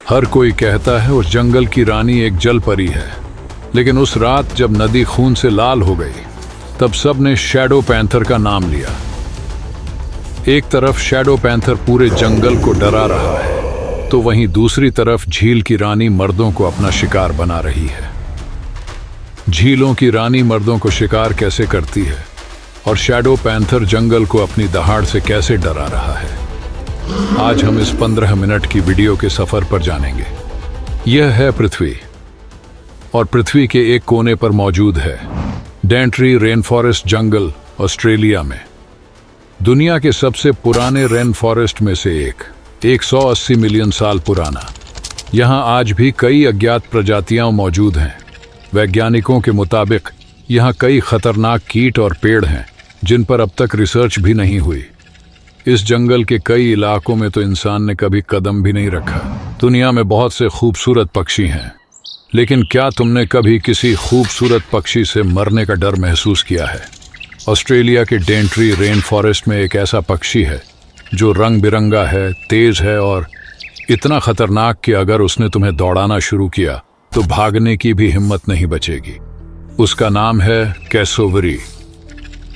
हर कोई कहता है उस जंगल की रानी एक जल परी है, लेकिन उस रात जब नदी खून से लाल हो गई तब सबने शैडो पैंथर का नाम लिया। एक तरफ शैडो पैंथर पूरे जंगल को डरा रहा है, तो वहीं दूसरी तरफ झील की रानी मर्दों को अपना शिकार बना रही है। झीलों की रानी मर्दों को शिकार कैसे करती है और शैडो पैंथर जंगल को अपनी दहाड़ से कैसे डरा रहा है, आज हम इस 15 मिनट की वीडियो के सफर पर जानेंगे। यह है पृथ्वी, और पृथ्वी के एक कोने पर मौजूद है डेंट्री रेन फॉरेस्ट जंगल, ऑस्ट्रेलिया में। दुनिया के सबसे पुराने रेन फॉरेस्ट में से एक 180 मिलियन साल पुराना। यहाँ आज भी कई अज्ञात प्रजातियां मौजूद हैं। वैज्ञानिकों के मुताबिक यहाँ कई खतरनाक कीट और पेड़ हैं जिन पर अब तक रिसर्च भी नहीं हुई। इस जंगल के कई इलाकों में तो इंसान ने कभी कदम भी नहीं रखा। दुनिया में बहुत से खूबसूरत पक्षी हैं, लेकिन क्या तुमने कभी किसी खूबसूरत पक्षी से मरने का डर महसूस किया है? ऑस्ट्रेलिया के डेंट्री रेन फॉरेस्ट में एक ऐसा पक्षी है जो रंग बिरंगा है, तेज है और इतना खतरनाक कि अगर उसने तुम्हें दौड़ाना शुरू किया तो भागने की भी हिम्मत नहीं बचेगी। उसका नाम है कैसोवरी।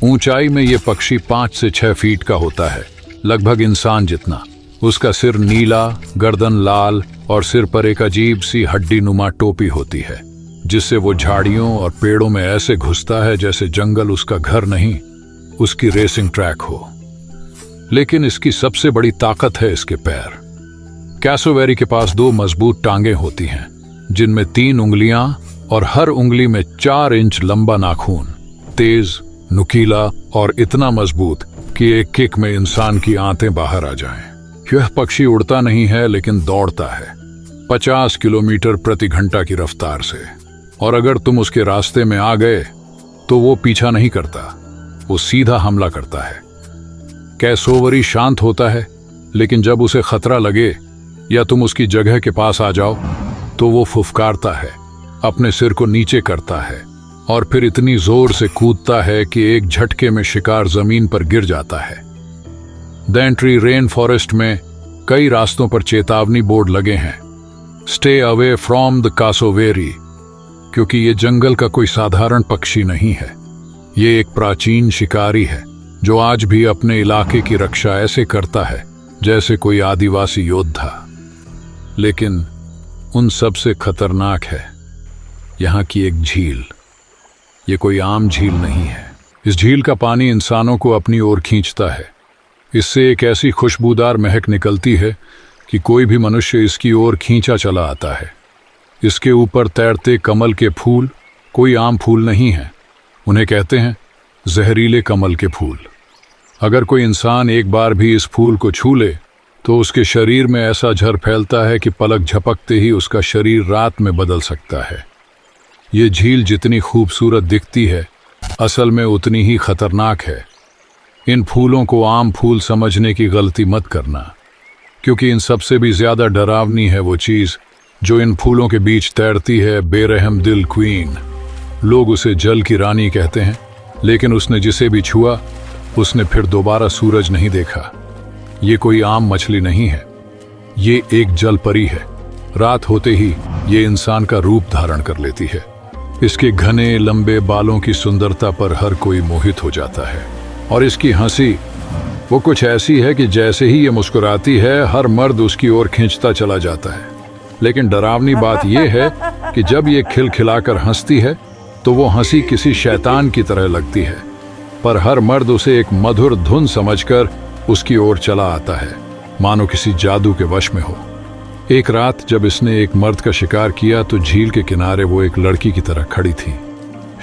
ऊंचाई में ये पक्षी 5 से 6 फीट का होता है, लगभग इंसान जितना। उसका सिर नीला, गर्दन लाल और सिर पर एक अजीब सी हड्डी नुमा टोपी होती है, जिससे वो झाड़ियों और पेड़ों में ऐसे घुसता है जैसे जंगल उसका घर नहीं, उसकी रेसिंग ट्रैक हो। लेकिन इसकी सबसे बड़ी ताकत है इसके पैर। कैसोवेरी के पास 2 मजबूत टांगें होती हैं, जिनमें 3 उंगलियां और हर उंगली में 4 इंच लंबा नाखून, तेज, नुकीला और इतना मजबूत कि एक किक में इंसान की आंतें बाहर आ जाएं। यह पक्षी उड़ता नहीं है, लेकिन दौड़ता है 50 किलोमीटर प्रति घंटा की रफ्तार से, और अगर तुम उसके रास्ते में आ गए तो वो पीछा नहीं करता, वो सीधा हमला करता है। कैसोवरी शांत होता है, लेकिन जब उसे खतरा लगे या तुम उसकी जगह के पास आ जाओ तो वो फुफकारता है, अपने सिर को नीचे करता है और फिर इतनी जोर से कूदता है कि एक झटके में शिकार जमीन पर गिर जाता है। डेंट्री रेन फॉरेस्ट में कई रास्तों पर चेतावनी बोर्ड लगे हैं, stay away from the cassowary, क्योंकि ये जंगल का कोई साधारण पक्षी नहीं है। ये एक प्राचीन शिकारी है जो आज भी अपने इलाके की रक्षा ऐसे करता है जैसे कोई आदिवासी योद्धा। लेकिन उन सबसे खतरनाक है यहाँ की एक झील। ये कोई आम झील नहीं है। इस झील का पानी इंसानों को अपनी ओर खींचता है। इससे एक ऐसी खुशबूदार महक निकलती है कि कोई भी मनुष्य इसकी ओर खींचा चला आता है। इसके ऊपर तैरते कमल के फूल कोई आम फूल नहीं है, उन्हें कहते हैं जहरीले कमल के फूल। अगर कोई इंसान एक बार भी इस फूल को छू ले तो उसके शरीर में ऐसा झर फैलता है कि पलक झपकते ही उसका शरीर रात में बदल सकता है। ये झील जितनी खूबसूरत दिखती है, असल में उतनी ही खतरनाक है। इन फूलों को आम फूल समझने की गलती मत करना, क्योंकि इन सबसे भी ज्यादा डरावनी है वो चीज जो इन फूलों के बीच तैरती है, बेरहम दिल क्वीन। लोग उसे जल की रानी कहते हैं, लेकिन उसने जिसे भी छुआ उसने फिर दोबारा सूरज नहीं देखा। ये कोई आम मछली नहीं है, ये एक जल परी है। रात होते ही ये इंसान का रूप धारण कर लेती है। इसके घने लंबे बालों की सुंदरता पर हर कोई मोहित हो जाता है, और इसकी हंसी वो कुछ ऐसी है कि जैसे ही ये मुस्कुराती है हर मर्द उसकी ओर खींचता चला जाता है। लेकिन डरावनी बात यह है कि जब ये खिलखिलाकर हंसती है तो वो हंसी किसी शैतान की तरह लगती है, पर हर मर्द उसे एक मधुर धुन समझकर उसकी ओर चला आता है, मानो किसी जादू के वश में हो। एक रात जब इसने एक मर्द का शिकार किया तो झील के किनारे वो एक लड़की की तरह खड़ी थी,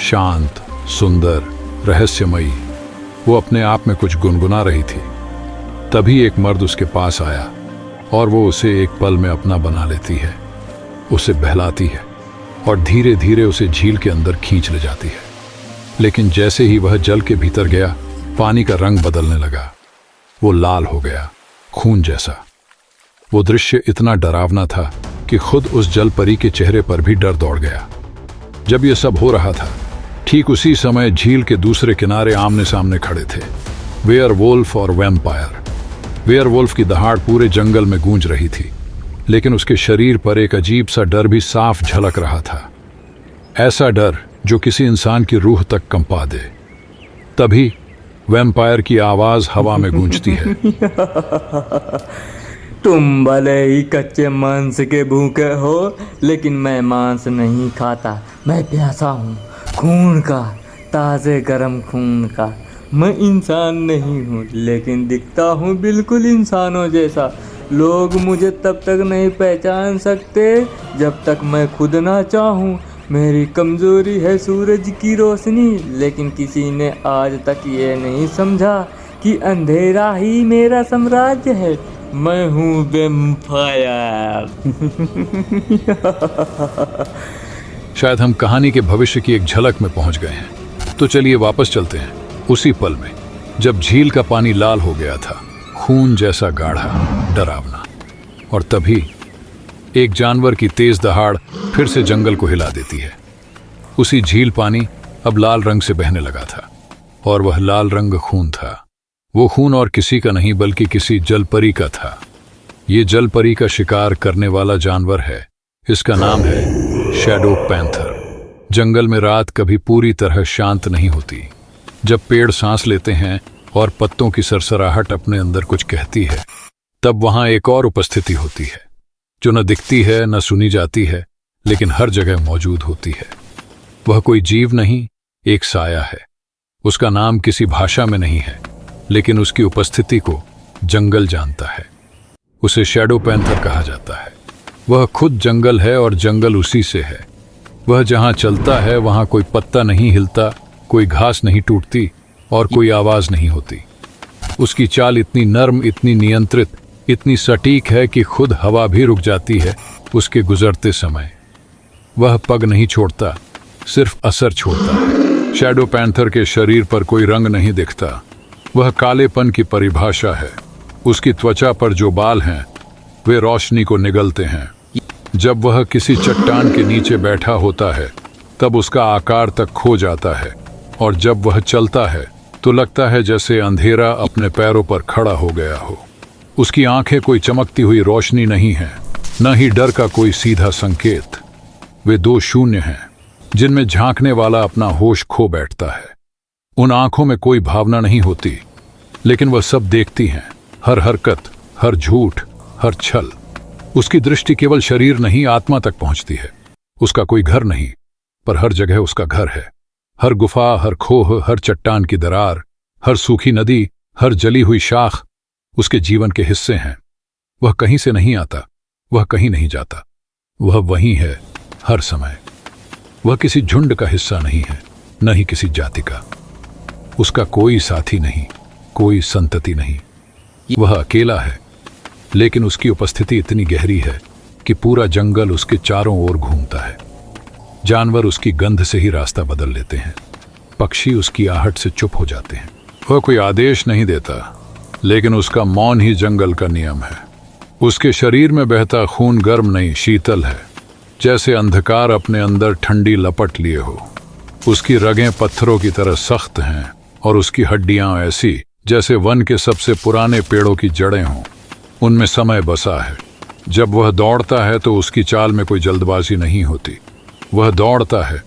शांत, सुंदर, रहस्यमयी। वो अपने आप में कुछ गुनगुना रही थी। तभी एक मर्द उसके पास आया और वो उसे एक पल में अपना बना लेती है, उसे बहलाती है और धीरे धीरे उसे झील के अंदर खींच ले जाती है। लेकिन जैसे ही वह जल के भीतर गया, पानी का रंग बदलने लगा। वो लाल हो गया, खून जैसा। वो दृश्य इतना डरावना था कि खुद उस जल परी के चेहरे पर भी डर दौड़ गया। जब यह सब हो रहा था, ठीक उसी समय झील के दूसरे किनारे आमने सामने खड़े थे वेयरवुल्फ और वैम्पायर। वेयरवुल्फ की दहाड़ पूरे जंगल में गूंज रही थी। लेकिन उसके शरीर पर एक अजीब सा डर भी साफ झलक रहा था। ऐसा डर जो किसी इंसान की रूह तक कंपा दे। तभी वैम्पायर की आवाज हवा में गूंजती है। तुम भले ही कच्चे मांस के भूखे हो, लेकिन मैं मांस नहीं खाता। मैं प्यासा हूँ, खून का, ताज़े गरम खून का। मैं इंसान नहीं हूँ, लेकिन दिखता हूँ बिल्कुल इंसानों जैसा। लोग मुझे तब तक नहीं पहचान सकते जब तक मैं खुद ना चाहूँ। मेरी कमज़ोरी है सूरज की रोशनी, लेकिन किसी ने आज तक ये नहीं समझा कि अंधेरा ही मेरा साम्राज्य है। मैं हूँ वैम्पायर। शायद हम कहानी के भविष्य की एक झलक में पहुंच गए हैं। तो चलिए वापस चलते हैं उसी पल में जब झील का पानी लाल हो गया था, खून जैसा गाढ़ा, डरावना। और तभी एक जानवर की तेज दहाड़ फिर से जंगल को हिला देती है। उसी झील पानी अब लाल रंग से बहने लगा था, और वह लाल रंग खून था। वो खून और किसी का नहीं बल्कि किसी जलपरी का था। ये जलपरी का शिकार करने वाला जानवर है। इसका नाम है शैडो पैंथर। जंगल में रात कभी पूरी तरह शांत नहीं होती। जब पेड़ सांस लेते हैं और पत्तों की सरसराहट अपने अंदर कुछ कहती है, तब वहां एक और उपस्थिति होती है जो न दिखती है न सुनी जाती है, लेकिन हर जगह मौजूद होती है। वह कोई जीव नहीं, एक साया है। उसका नाम किसी भाषा में नहीं है, लेकिन उसकी उपस्थिति को जंगल जानता है। उसे शैडो पैंथर कहा जाता है। वह खुद जंगल है और जंगल उसी से है। वह जहां चलता है वहां कोई पत्ता नहीं हिलता, कोई घास नहीं टूटती और कोई आवाज नहीं होती। उसकी चाल इतनी नर्म, इतनी नियंत्रित, इतनी सटीक है कि खुद हवा भी रुक जाती है उसके गुजरते समय। वह पग नहीं छोड़ता, सिर्फ असर छोड़ता है। शैडो पैंथर के शरीर पर कोई रंग नहीं दिखता। वह कालेपन की परिभाषा है। उसकी त्वचा पर जो बाल हैं वे रोशनी को निगलते हैं। जब वह किसी चट्टान के नीचे बैठा होता है तब उसका आकार तक खो जाता है, और जब वह चलता है तो लगता है जैसे अंधेरा अपने पैरों पर खड़ा हो गया हो। उसकी आंखें कोई चमकती हुई रोशनी नहीं है, न ही डर का कोई सीधा संकेत। वे दो शून्य हैं जिनमें झांकने वाला अपना होश खो बैठता है। उन आंखों में कोई भावना नहीं होती, लेकिन वह सब देखती हैं, हर हरकत, हर झूठ, हर छल। उसकी दृष्टि केवल शरीर नहीं, आत्मा तक पहुंचती है। उसका कोई घर नहीं, पर हर जगह उसका घर है। हर गुफा, हर खोह, हर चट्टान की दरार, हर सूखी नदी, हर जली हुई शाख उसके जीवन के हिस्से हैं। वह कहीं से नहीं आता, वह कहीं नहीं जाता। वह वहीं है हर समय। वह किसी झुंड का हिस्सा नहीं है, न ही किसी जाति का। उसका कोई साथी नहीं, कोई संतति नहीं। वह अकेला है, लेकिन उसकी उपस्थिति इतनी गहरी है कि पूरा जंगल उसके चारों ओर घूमता है। जानवर उसकी गंध से ही रास्ता बदल लेते हैं। पक्षी उसकी आहट से चुप हो जाते हैं। वह कोई आदेश नहीं देता, लेकिन उसका मौन ही जंगल का नियम है। उसके शरीर में बहता खून गर्म नहीं, शीतल है, जैसे अंधकार अपने अंदर ठंडी लपट लिए हो। उसकी रगें पत्थरों की तरह सख्त हैं, और उसकी हड्डियां ऐसी जैसे वन के सबसे पुराने पेड़ों की जड़ें हों। उनमें समय बसा है। जब वह दौड़ता है तो उसकी चाल में कोई जल्दबाजी नहीं होती। वह दौड़ता है,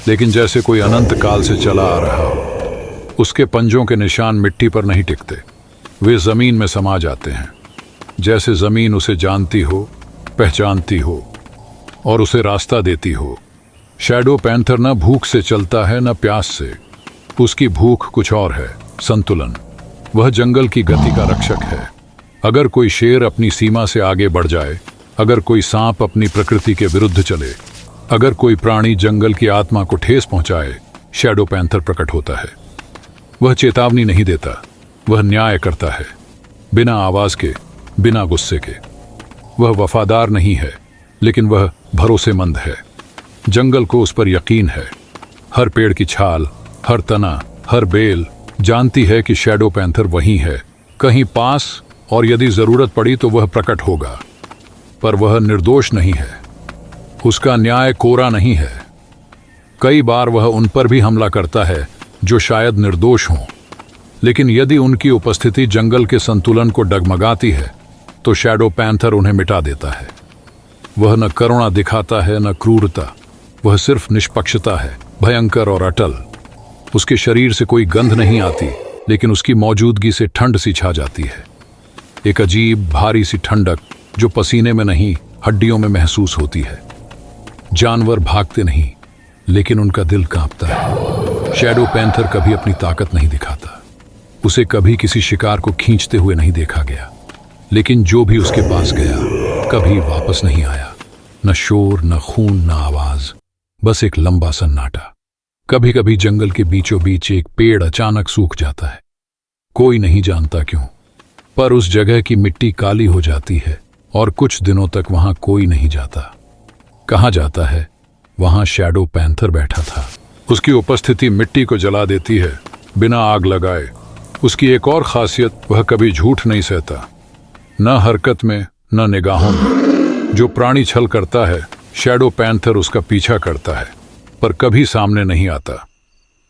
लेकिन जैसे कोई अनंत काल से चला आ रहा हो। उसके पंजों के निशान मिट्टी पर नहीं टिकते, वे जमीन में समा जाते हैं, जैसे जमीन उसे जानती हो, पहचानती हो और उसे रास्ता देती हो। शैडो पैंथर न भूख से चलता है, न प्यास से। उसकी भूख कुछ और है, संतुलन। वह जंगल की गति का रक्षक है। अगर कोई शेर अपनी सीमा से आगे बढ़ जाए, अगर कोई सांप अपनी प्रकृति के विरुद्ध चले, अगर कोई प्राणी जंगल की आत्मा को ठेस पहुंचाए, शैडो पैंथर प्रकट होता है। वह चेतावनी नहीं देता, वह न्याय करता है, बिना आवाज के, बिना गुस्से के। वह वफादार नहीं है, लेकिन वह भरोसेमंद है। जंगल को उस पर यकीन है। हर पेड़ की छाल, हर तना, हर बेल जानती है कि शैडो पैंथर वहीं है, कहीं पास, और यदि जरूरत पड़ी तो वह प्रकट होगा। पर वह निर्दोष नहीं है। उसका न्याय कोरा नहीं है। कई बार वह उन पर भी हमला करता है जो शायद निर्दोष हों, लेकिन यदि उनकी उपस्थिति जंगल के संतुलन को डगमगाती है तो शैडो पैंथर उन्हें मिटा देता है। वह न करुणा दिखाता है न क्रूरता, वह सिर्फ निष्पक्षता है, भयंकर और अटल। उसके शरीर से कोई गंध नहीं आती, लेकिन उसकी मौजूदगी से ठंड सी छा जाती है। एक अजीब भारी सी ठंडक जो पसीने में नहीं, हड्डियों में महसूस होती है। जानवर भागते नहीं, लेकिन उनका दिल कांपता है। शैडो पैंथर कभी अपनी ताकत नहीं दिखाता, उसे कभी किसी शिकार को खींचते हुए नहीं देखा गया, लेकिन जो भी उसके पास गया कभी वापस नहीं आया। न शोर, न खून, न आवाज, बस एक लंबा सन्नाटा। कभी कभी जंगल के बीचों बीच एक पेड़ अचानक सूख जाता है, कोई नहीं जानता क्यों, पर उस जगह की मिट्टी काली हो जाती है और कुछ दिनों तक वहां कोई नहीं जाता। कहाँ जाता है? वहां शैडो पैंथर बैठा था। उसकी उपस्थिति मिट्टी को जला देती है बिना आग लगाए। उसकी एक और खासियत, वह कभी झूठ नहीं सहता, न हरकत में न निगाहों में। जो प्राणी छल करता है, शैडो पैंथर उसका पीछा करता है, पर कभी सामने नहीं आता।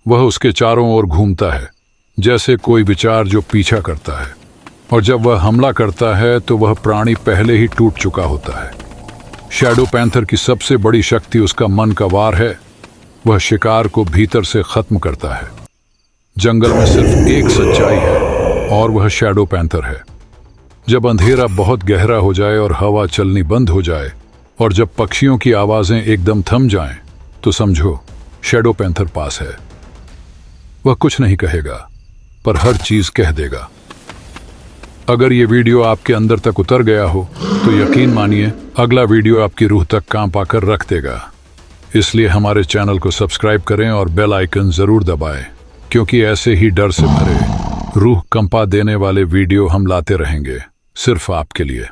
वह उसके चारों ओर घूमता है, जैसे कोई विचार जो पीछा करता है, और जब वह हमला करता है तो वह प्राणी पहले ही टूट चुका होता है। शैडो पैंथर की सबसे बड़ी शक्ति उसका मन का वार है। वह शिकार को भीतर से खत्म करता है। जंगल में सिर्फ एक सच्चाई है, और वह शैडो पैंथर है। जब अंधेरा बहुत गहरा हो जाए और हवा चलनी बंद हो जाए, और जब पक्षियों की आवाजें एकदम थम जाएं, तो समझो शैडो पैंथर पास है। वह कुछ नहीं कहेगा, पर हर चीज कह देगा। अगर ये वीडियो आपके अंदर तक उतर गया हो तो यकीन मानिए अगला वीडियो आपकी रूह तक कांप आकर रख देगा। इसलिए हमारे चैनल को सब्सक्राइब करें और बेल आइकन जरूर दबाएं, क्योंकि ऐसे ही डर से भरे, रूह कंपा देने वाले वीडियो हम लाते रहेंगे, सिर्फ आपके लिए।